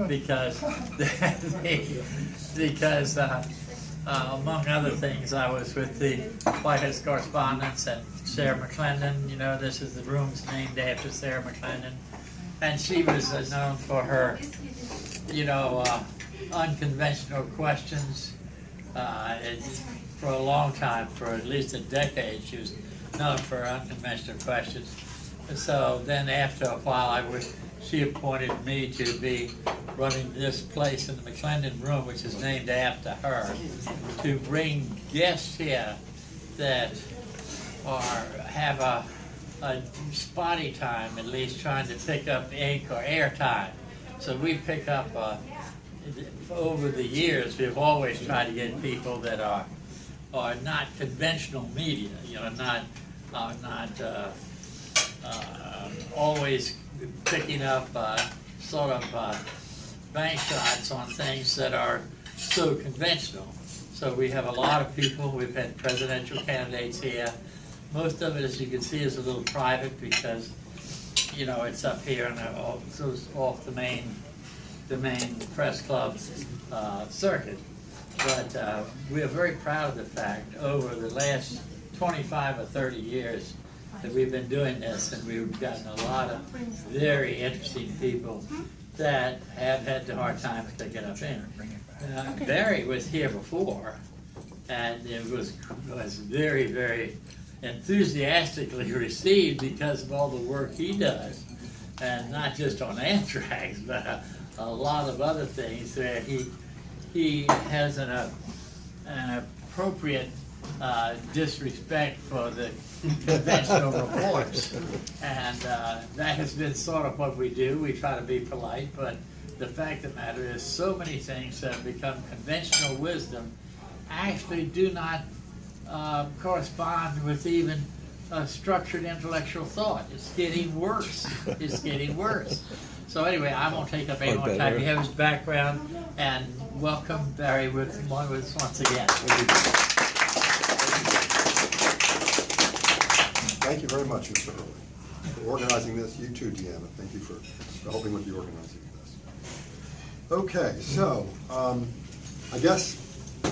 because because among other things, I was with the White House Correspondents and Sarah McClendon. You know, this is the room's named after Sarah McClendon, and she was known for her, you know, unconventional questions. For a long time, for at least a decade, she was known for her unconventional questions. So then after a while, she appointed me to be running this place in the McClendon Room, which is named after her, to bring guests here that have a spotty time, at least trying to pick up ink or air time. So we pick up, over the years, we've always tried to get people that are not conventional media, you know, not always picking up sort of bank shots on things that are so conventional. So we have a lot of people. We've had presidential candidates here. Most of it, as you can see, is a little private because, you know, it's up here and it's off the main press club circuit. But we are very proud of the fact over the last 25 or 30 years that we've been doing this, and we've gotten a lot of very interesting people that have had the hard time to get up in. Barry was here before, and it was very, very enthusiastically received because of all the work he does, and not just on anthrax, but a lot of other things where he has an appropriate disrespect for the conventional reports, and that has been sort of what we do. We try to be polite, but the fact of the matter is so many things that have become conventional wisdom actually do not correspond with even structured intellectual thought. It's getting worse. It's getting worse. So anyway, I won't take up any more time. You have his background, and welcome Barry with once again. Thank you very much, Mr. Hurley, for organizing this. You too, Deanna. Thank you for helping with the organizing of this. Okay, so I guess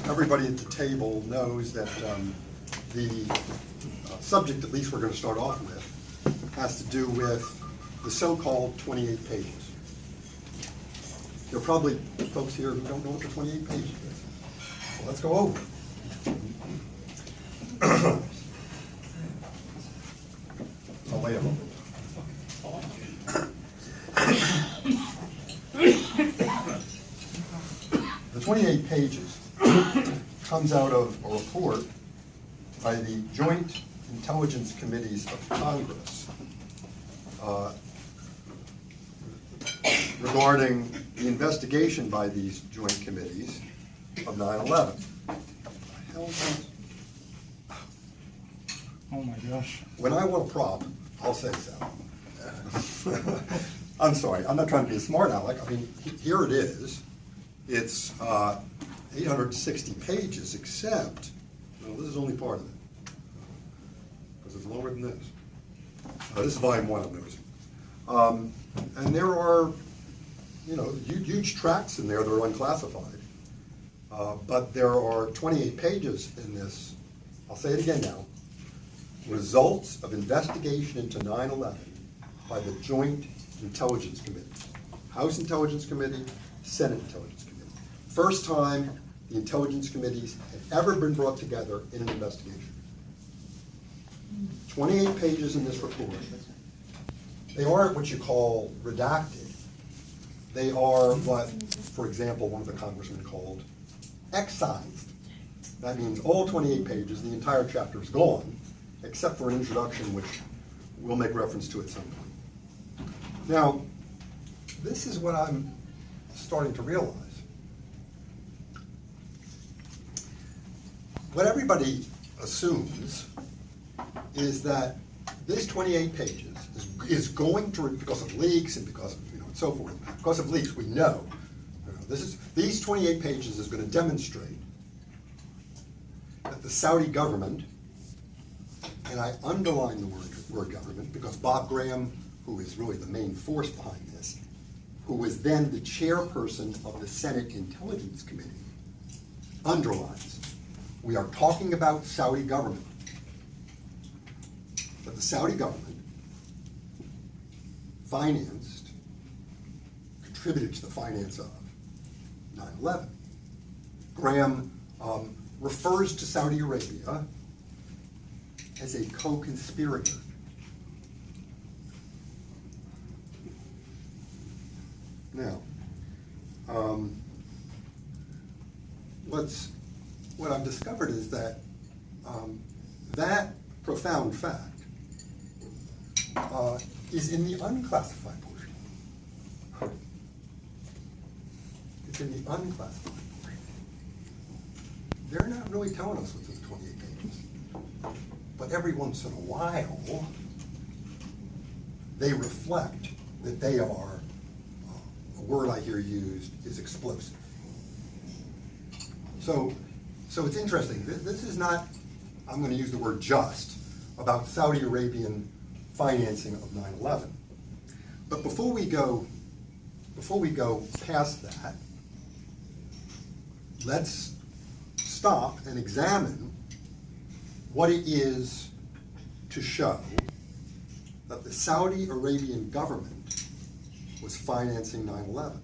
everybody at the table knows that the subject, at least we're going to start off with, has to do with the so-called 28 pages. There are probably folks here who don't know what the 28 pages is. So let's go over it. I'll lay them The 28 pages comes out of a report by the Joint Intelligence Committees of Congress regarding the investigation by these joint committees of 9/11. Oh my gosh. When I want a prop, I'll say so. I'm sorry, I'm not trying to be a smart aleck. I mean, here it is. It's 860 pages, except, well, this is only part of it, because it's longer than this. This is volume 1, I'm noticing. And there are, you know, huge tracts in there that are unclassified. But there are 28 pages in this. I'll say it again now. Results of investigation into 9/11 by the Joint Intelligence Committee. House Intelligence Committee, Senate Intelligence Committee. First time the Intelligence Committees had ever been brought together in an investigation. 28 pages in this report. They aren't what you call redacted. They are what, for example, one of the congressmen called excised. That means all 28 pages, the entire chapter is gone, except for an introduction, which we'll make reference to at some point. Now, this is what I'm starting to realize. What everybody assumes is that this 28 pages is going to, because of leaks and because of, and so forth, because of leaks, we know, these 28 pages is going to demonstrate that the Saudi government, and I underline the word government because Bob Graham, who is really the main force behind this, who was then the chairperson of the Senate Intelligence Committee, underlines, we are talking about Saudi government. But the Saudi government financed, contributed to the finance of 9/11. Graham refers to Saudi Arabia as a co-conspirator. Now, what I've discovered is that that profound fact is in the unclassified portion. It's in the unclassified portion. They're not really telling us what's in the 28 pages. But every once in a while, they reflect that they are, a word I hear used is explosive. So it's interesting. This is not, I'm going to use the word just, about Saudi Arabian financing of 9/11. But before we go past that, let's stop and examine what it is to show that the Saudi Arabian government was financing 9/11.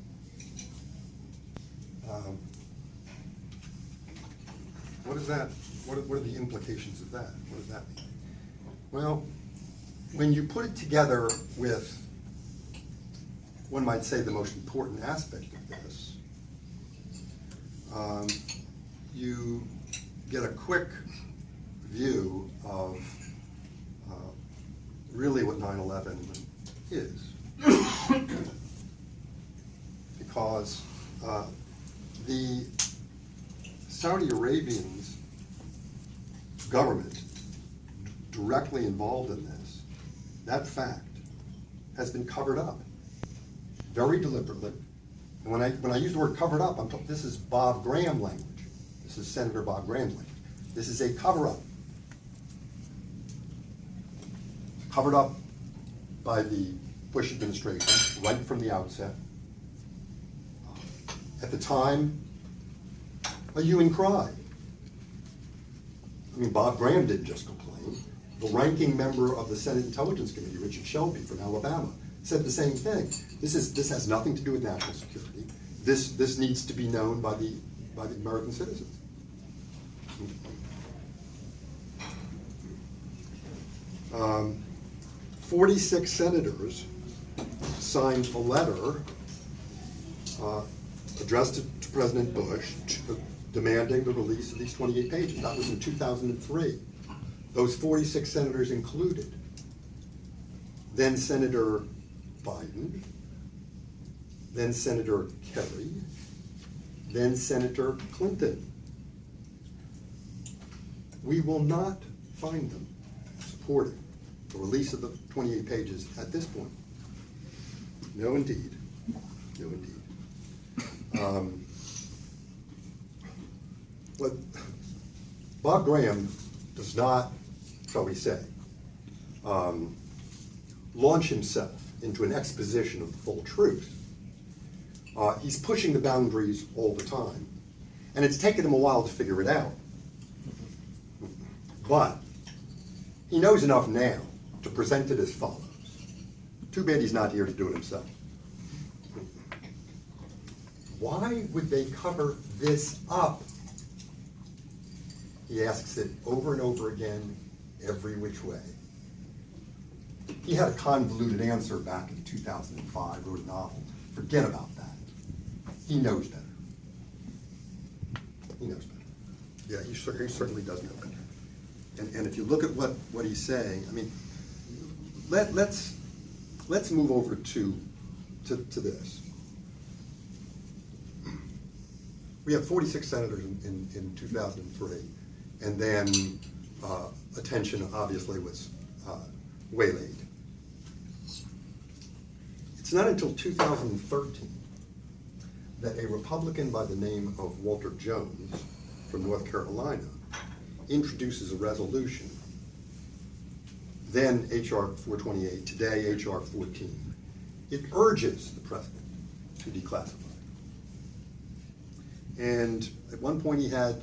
What is that? What are the implications of that? What does that mean? Well, when you put it together with, one might say, the most important aspect of this, you get a quick view of really what 9/11 is. Because the Saudi Arabians government directly involved in this, that fact has been covered up very deliberately. And when I use the word covered up, I'm talking, this is Bob Graham language. This is Senator Bob Graham's language. This is a cover-up. Covered up by the Bush administration right from the outset. At the time, a hue and cry. I mean, Bob Graham didn't just complain. The ranking member of the Senate Intelligence Committee, Richard Shelby from Alabama, said the same thing. This has nothing to do with national security. This needs to be known by the American citizens. 46 senators signed a letter addressed to President Bush demanding the release of these 28 pages. That was in 2003. Those 46 senators included then Senator Biden, then Senator Kerry, then Senator Clinton. We will not find them supporting the release of the 28 pages at this point. No, indeed. No, indeed. But Bob Graham does not, shall we say, launch himself into an exposition of the full truth. He's pushing the boundaries all the time, and it's taken him a while to figure it out. But he knows enough now to present it as follows. Too bad he's not here to do it himself. Why would they cover this up? He asks it over and over again, every which way. He had a convoluted answer back in 2005, wrote a novel. Forget about that. He knows better. He knows better. Yeah, he certainly does know better. And if you look at what he's saying, I mean, let's move over to this. We have 46 senators in 2003, and then attention obviously was waylaid. It's not until 2013 that a Republican by the name of Walter Jones from North Carolina introduces a resolution, then H.R. 428, today H.R. 14. It urges the president to declassify. And at one point he had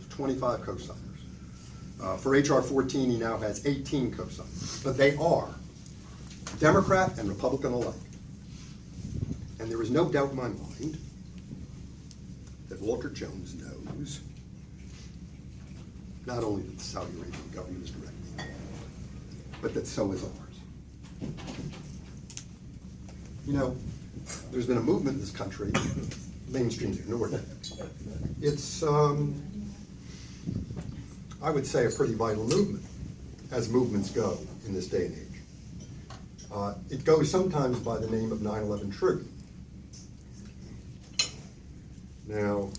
25 co-signers. For H.R. 14, he now has 18 co-signers. But they are Democrat and Republican alike. And there is no doubt in my mind that Walter Jones knows not only that the Saudi Arabian government is directly involved, but that so is ours. You know, there's been a movement in this country, mainstream's ignored it. It's, I would say, a pretty vital movement, as movements go in this day and age. It goes sometimes by the name of 9/11 Truth. Now,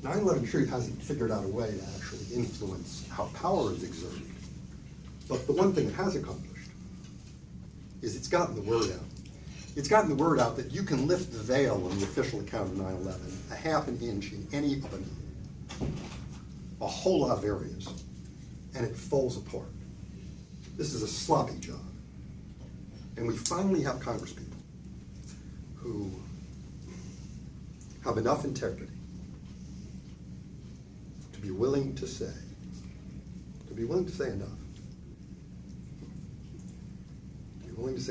9/11 Truth hasn't figured out a way to actually influence how power is exerted. But the one thing it has accomplished is it's gotten the word out. It's gotten the word out that you can lift the veil on the official account of 9/11 a half an inch in any of them, a whole lot of areas, and it falls apart. This is a sloppy job. And we finally have congresspeople who have enough integrity to be willing to say enough. To be willing to say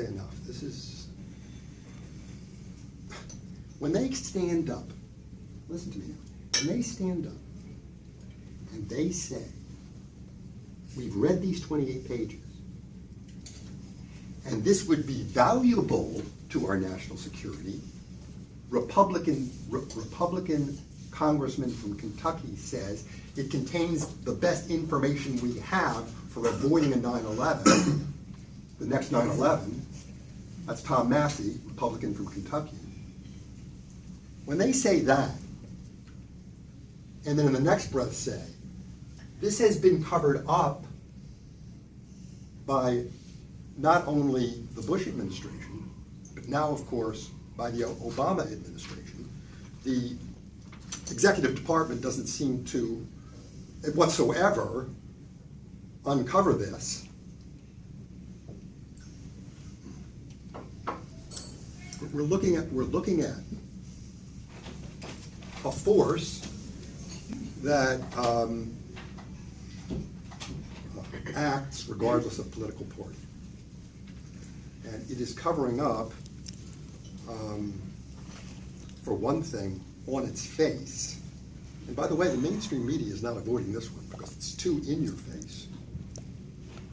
enough. This is, when they stand up, listen to me now, when they stand up and they say, we've read these 28 pages, and this would be valuable to our national security, Republican congressman from Kentucky says it contains the best information we have for avoiding a 9/11, the next 9/11. That's Tom Massey, Republican from Kentucky. When they say that, and then in the next breath say, this has been covered up by not only the Bush administration, but now, of course, by the Obama administration. The executive department doesn't seem to whatsoever uncover this. We're looking at a force that acts regardless of political party. And it is covering up, for one thing, on its face. And by the way, the mainstream media is not avoiding this one because it's too in your face.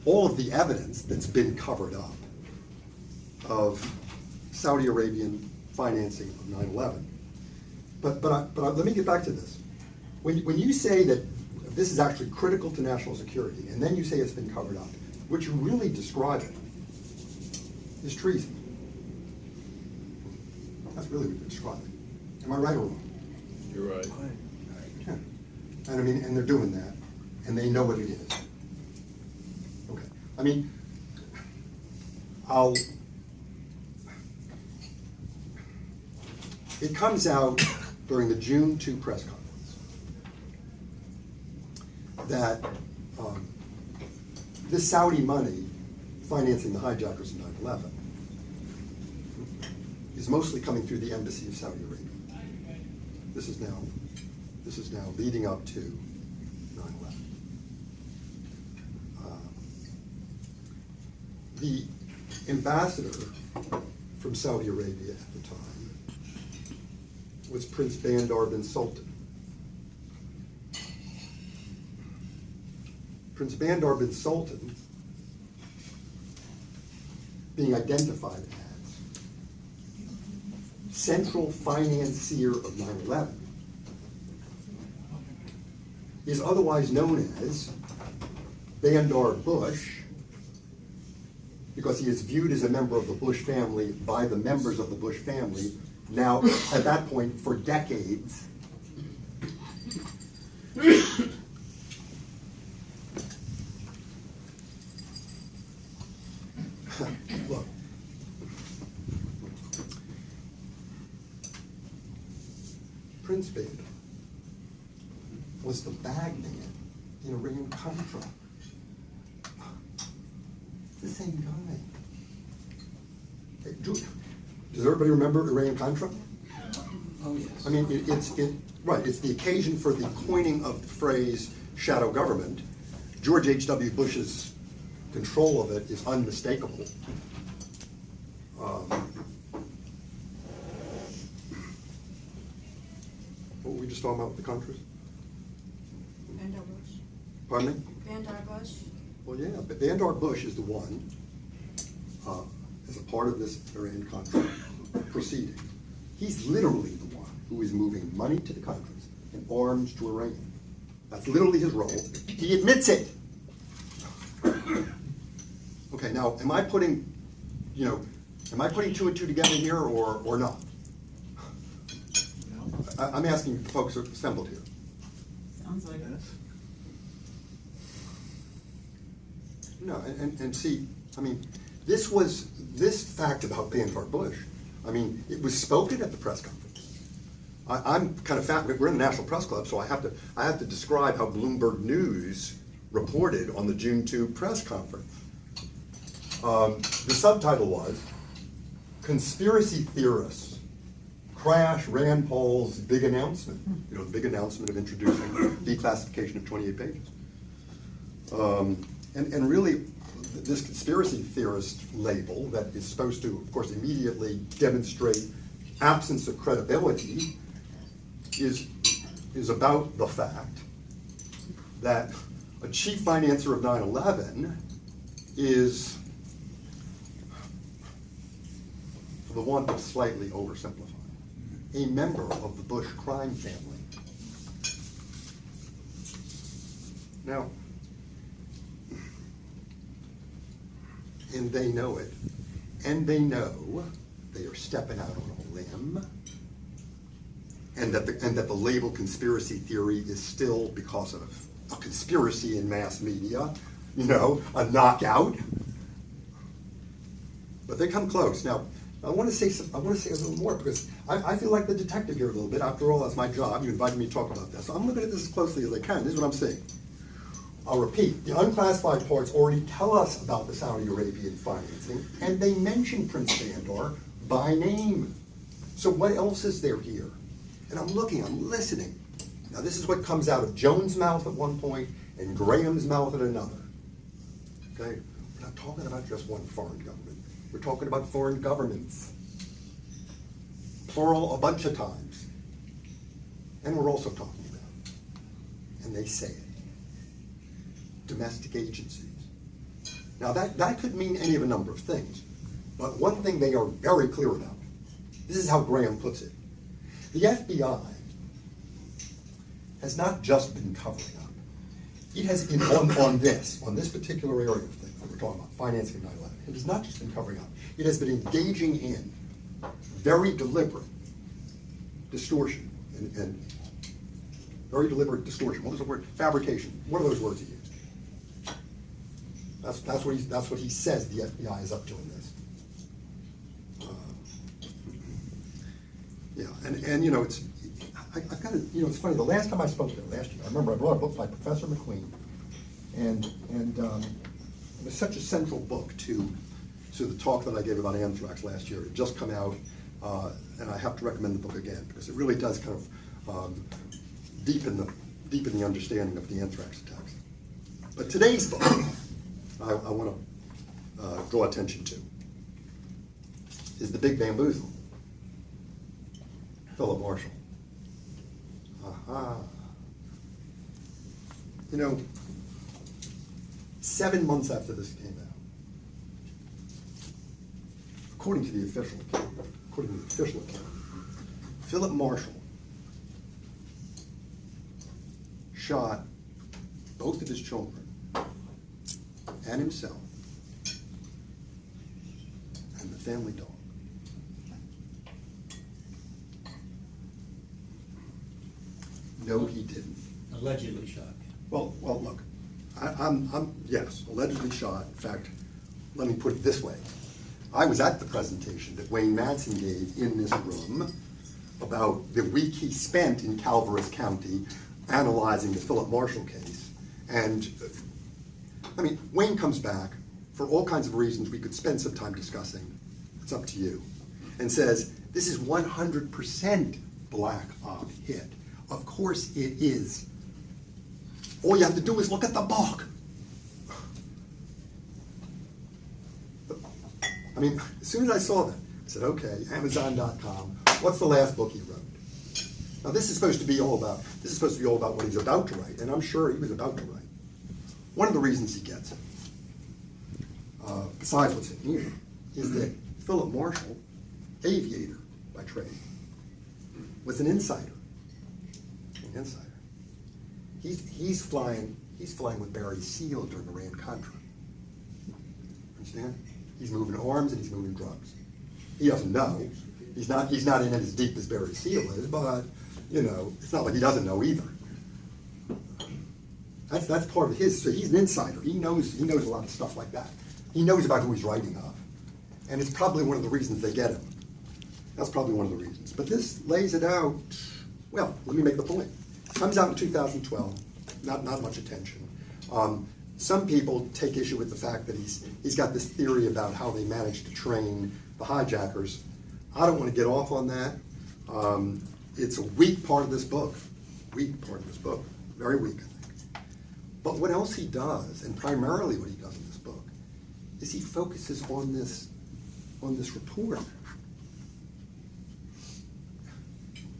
All of the evidence that's been covered up of Saudi Arabian financing of 9/11. But let me get back to this. When you say that this is actually critical to national security, and then you say it's been covered up, what you're really describing is treason. That's really what you're describing. Am I right or wrong? You're right. Yeah. And I mean, and they're doing that, and they know what it is. Okay. I mean, it comes out during the June 2 press conference that this Saudi money financing the hijackers of 9/11 is mostly coming through the embassy of Saudi Arabia. This is now leading up to 9/11. The ambassador from Saudi Arabia at the time was Prince Bandar bin Sultan. Prince Bandar bin Sultan being identified as central financier of 9/11 is otherwise known as Bandar Bush because he is viewed as a member of the Bush family by the members of the Bush family now at that point for decades. Look, Prince Bandar was the bag man in Iran-Contra. It's the same guy. Does everybody remember Iran-Contra? Oh, yes. I mean, it's the occasion for the coining of the phrase shadow government. George H.W. Bush's control of it is unmistakable. What were we just talking about with the Contras? Vandar Bush. Pardon me? Vandar Bush. Well, yeah, but Vandar Bush is the one, as a part of this Iran-Contra proceeding. He's literally the one who is moving money to the Contras and arms to Iran. That's literally his role. He admits it. Okay, now, am I putting two and two together here or not? I'm asking the folks who are assembled here. Sounds like it. No, and see, I mean, this fact about Vandar Bush, I mean, it was spoken at the press conference. I'm kind of we're in the National Press Club, so I have to describe how Bloomberg News reported on the June 2 press conference. The subtitle was, "Conspiracy Theorists Crash Rand Paul's Big Announcement." You know, the big announcement of introducing declassification of 28 pages. And really, this conspiracy theorist label that is supposed to, of course, immediately demonstrate absence of credibility is about the fact that a chief financier of 9/11 is, for the want of slightly oversimplifying, a member of the Bush crime family. Now, and they know it, and they know they are stepping out on a limb, and that the label conspiracy theory is still, because of a conspiracy in mass media, a knockout. But they come close. Now, I want to say a little more, because I feel like the detective here a little bit. After all, that's my job. You invited me to talk about this. So I'm looking at this as closely as I can. This is what I'm seeing. I'll repeat, the unclassified parts already tell us about the Saudi Arabian financing, and they mention Prince Vandar by name. So what else is there here? And I'm listening. Now this is what comes out of Jones' mouth at one point and Graham's mouth at another. Okay? We're not talking about just one foreign government. We're talking about foreign governments. Plural a bunch of times. And we're also talking about, and they say it, domestic agencies. Now that could mean any of a number of things, but one thing they are very clear about, this is how Graham puts it. The FBI has not just been covering up. It has been on this particular area of things that we're talking about, financing 9/11. It has not just been covering up. It has been engaging in very deliberate distortion and very deliberate distortion. What was the word? Fabrication. What are those words he used? That's what he says the FBI is up to in this. I've got to, it's funny. The last time I spoke there last year, I remember I brought a book by Professor McQueen, and it was such a central book to the talk that I gave about anthrax last year. It had just come out, and I have to recommend the book again because it really does kind of deepen the understanding of the anthrax attacks. But today's book, I want to draw attention to, is The Big Bamboozle, Philip Marshall. Aha. 7 months after this came out, according to the official account, Philip Marshall shot both of his children and himself and the family dog. No, he didn't. Allegedly shot. Well, look, yes, allegedly shot. In fact, let me put it this way. I was at the presentation that Wayne Madsen gave in this room about the week he spent in Calaveras County analyzing the Philip Marshall case. And, Wayne comes back for all kinds of reasons we could spend some time discussing. It's up to you. and says, this is 100% black op hit. Of course it is. All you have to do is look at the book. I mean, as soon as I saw that, I said, okay, Amazon.com, what's the last book he wrote? Now this is supposed to be all about what he's about to write, and I'm sure he was about to write. One of the reasons he gets it, besides what's in here, is that Philip Marshall, aviator by trade, was an insider. An insider. He's flying with Barry Seal during Iran-Contra. Understand? He's moving arms and he's moving drugs. He doesn't know. He's not in it as deep as Barry Seal is, but you know, it's not like he doesn't know either. That's part of his. So he's an insider. He knows a lot of stuff like that. He knows about who he's writing of, and it's probably one of the reasons they get him. That's probably one of the reasons. But this lays it out. Well, let me make the point. Comes out in 2012. Not much attention. Some people take issue with the fact that he's got this theory about how they managed to train the hijackers. I don't want to get off on that. It's a weak part of this book. Very weak, I think. But what else he does, and primarily what he does in this book, is he focuses on this report.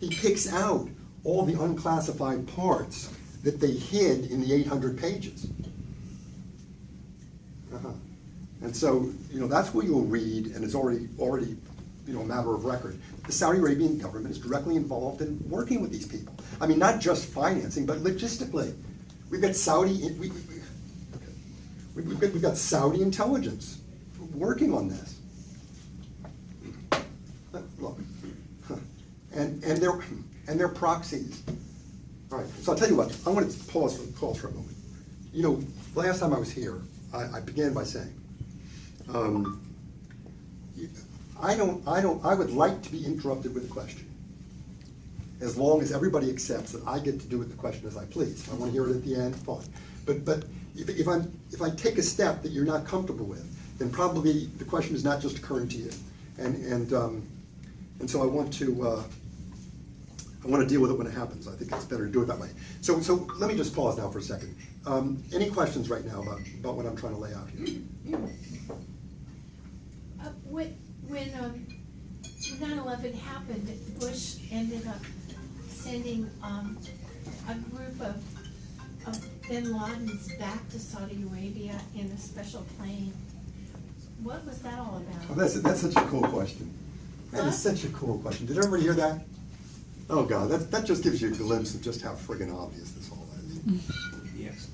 He picks out all the unclassified parts that they hid in the 800 pages. And so, you know, that's what you'll read, and it's already, you know, a matter of record. The Saudi Arabian government is directly involved in working with these people. I mean, not just financing, but logistically. We've got we've got Saudi intelligence working on this. Look, and they're proxies. All right. So I'll tell you what. I want to pause for the call for a moment. You know, last time I was here, I began by saying, I would like to be interrupted with a question, as long as everybody accepts that I get to do with the question as I please. If I want to hear it at the end, fine. But if I take a step that you're not comfortable with, then probably the question is not just occurring to you, and so I want to deal with it when it happens. I think it's better to do it that way. So let me just pause now for a second. Any questions right now about what I'm trying to lay out here? When 9/11 happened, Bush ended up sending a group of bin Ladens back to Saudi Arabia in a special plane. What was that all about? Oh, that's such a cool question. That is such a cool question. Did everybody hear that? Oh God, that just gives you a glimpse of just how friggin' obvious this all is. Yes.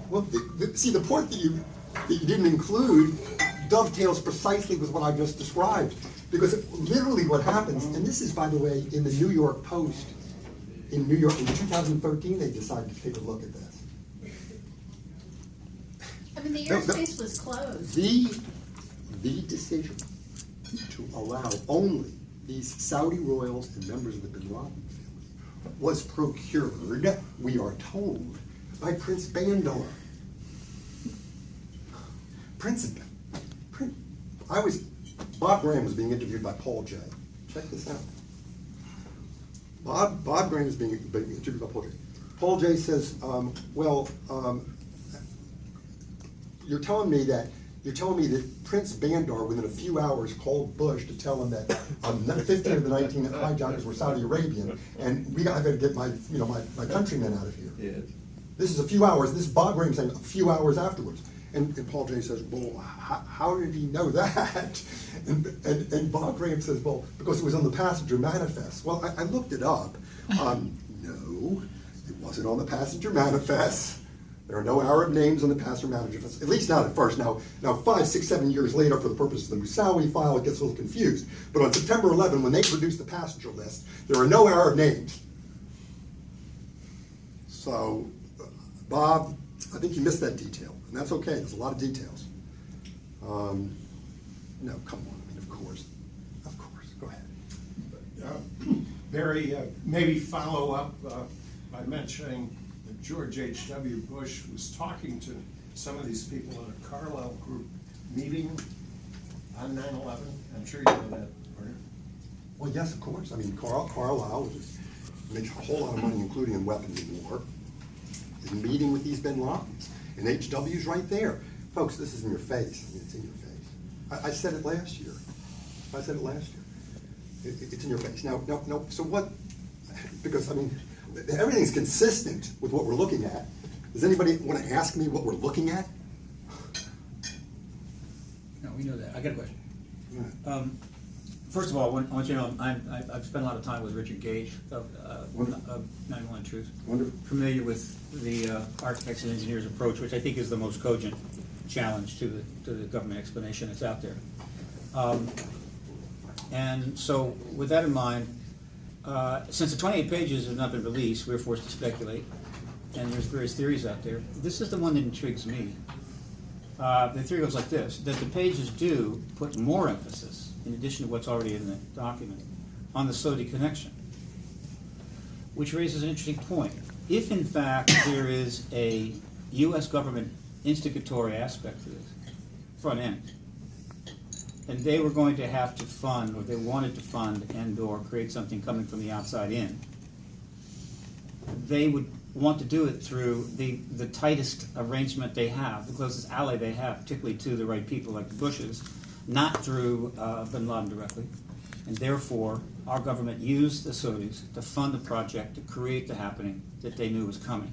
Well, see, the point that you didn't include dovetails precisely with what I just described, because literally what happens, and this is, by the way, in the New York Post, in New York in 2013, they decided to take a look at this. I mean, the airspace was closed. The decision to allow only these Saudi royals and members of the bin Laden family was procured, we are told, by Prince Bandar. Bob Graham was being interviewed by Paul Jay. Check this out. Bob Graham is being interviewed by Paul Jay. Paul Jay says, you're telling me that Prince Bandar, within a few hours, called Bush to tell him that 15 of the 19 hijackers were Saudi Arabian, and I got to get my countrymen out of here. Yes. This is a few hours. This is Bob Graham saying a few hours afterwards. And Paul Jay says, well, how did he know that? And Bob Graham says, well, because it was on the passenger manifest. Well, I looked it up. No, it wasn't on the passenger manifest. There are no Arab names on the passenger manifest, at least not at first. Now 5, 6, 7 years later, for the purpose of the Moussaoui file, it gets a little confused. But on September 11, when they produced the passenger list, there are no Arab names. So, Bob, I think you missed that detail. And that's okay, there's a lot of details. No, come on, I mean, of course, go ahead. Barry, maybe follow up by mentioning that George H.W. Bush was talking to some of these people in a Carlyle Group meeting on 9/11? I'm sure you know that, Warner. Well, yes, of course. I mean, Carlisle just makes a whole lot of money, including in weapons of war, is meeting with these bin Ladens. And HW's right there. Folks, this is in your face. I mean, it's in your face. I said it last year. It's in your face. Now, so what, because, I mean, everything's consistent with what we're looking at. Does anybody want to ask me what we're looking at? No, we know that. I got a question. First of all, I want you to know, I've spent a lot of time with Richard Gage of 9/11 Truth. Wonderful. Familiar with the architects and engineers approach, which I think is the most cogent challenge to the government explanation that's out there. And so with that in mind, since the 28 pages have not been released, we're forced to speculate, and there's various theories out there. This is the one that intrigues me. The theory goes like this, that the pages do put more emphasis, in addition to what's already in the document, on the Saudi connection, which raises an interesting point. If in fact there is a U.S. government instigatory aspect to this, front end, and they were going to have to fund, or they wanted to fund and/or create something coming from the outside in, they would want to do it through the tightest arrangement they have, the closest ally they have, particularly to the right people like the Bushes, not through bin Laden directly. And therefore, our government used the Saudis to fund the project to create the happening that they knew was coming.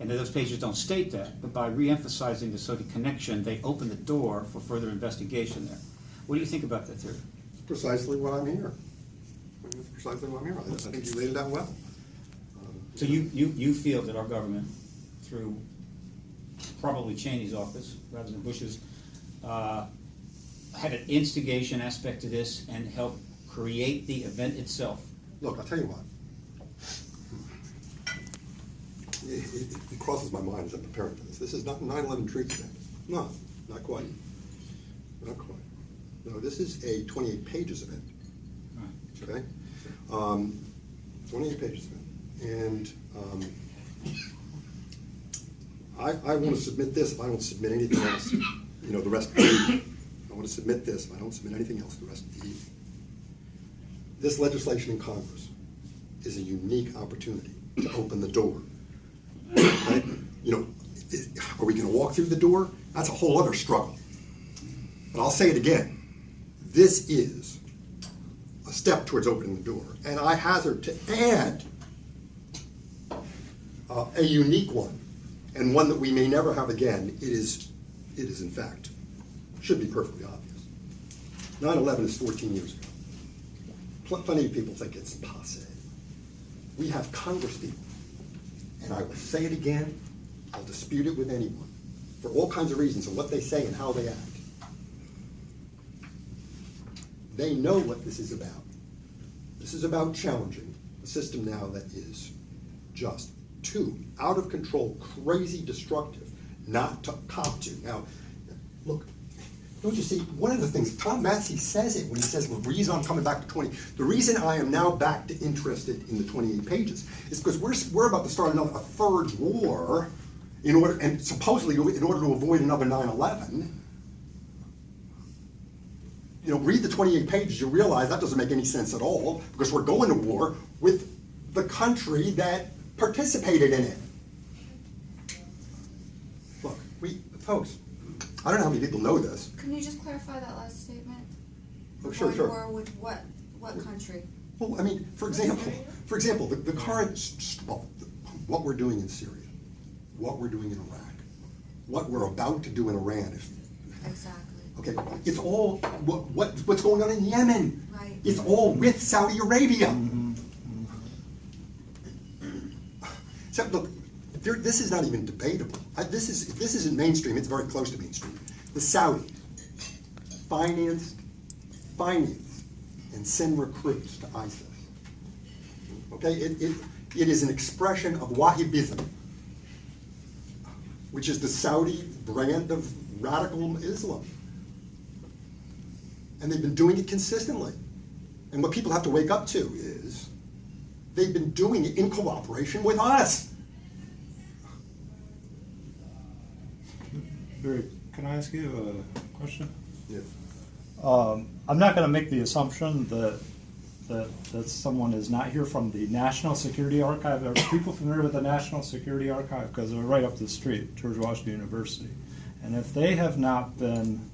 And those pages don't state that, but by re-emphasizing the Saudi connection, they open the door for further investigation there. What do you think about that theory? Precisely what I'm here. Precisely what I'm here. I think you laid it out well. So you feel that our government, through probably Cheney's office rather than Bush's, had an instigation aspect to this and helped create the event itself? Look, I'll tell you what. It crosses my mind as I'm preparing for this. This is not a 9/11 truth event. No, not quite. Not quite. No, this is a 28 pages event. Okay? 28 pages event. And I want to submit this if I don't submit anything else, the rest of the evening. I want to submit this if I don't submit anything else the rest of the evening. This legislation in Congress is a unique opportunity to open the door. Right? Are we going to walk through the door? That's a whole other struggle. But I'll say it again. This is a step towards opening the door. And I hazard to add a unique one, and one that we may never have again. It is in fact, should be perfectly obvious. 9/11 is 14 years ago. Plenty of people think it's passé. We have Congress people, and I will say it again, I'll dispute it with anyone, for all kinds of reasons of what they say and how they act. They know what this is about. This is about challenging a system now that is just too out of control, crazy, destructive, not to cop to. Now, look, don't you see, one of the things, Tom Massey says it when he says, well, the reason I'm coming back to 20, the reason I am now back to interested in the 28 pages is because we're about to start a third war supposedly in order to avoid another 9/11. Read the 28 pages, you realize that doesn't make any sense at all, because we're going to war with the country that participated in it. Look, folks, I don't know how many people know this. Can you just clarify that last statement? Oh, sure. War with what country? Well, I mean, for example, the current, what we're doing in Syria, what we're doing in Iraq, what we're about to do in Iran. Exactly. Okay, it's all what's going on in Yemen. Right. It's all with Saudi Arabia. So look, this is not even debatable. If this isn't mainstream, it's very close to mainstream. The Saudis finance, and send recruits to ISIS. Okay, it is an expression of Wahhabism, which is the Saudi brand of radical Islam. And they've been doing it consistently. And what people have to wake up to is they've been doing it in cooperation with us. Barry, can I ask you a question? Yeah. I'm not gonna make the assumption that someone is not here from the National Security Archive. Are people familiar with the National Security Archive? Because they're right up the street, George Washington University. And if they have not been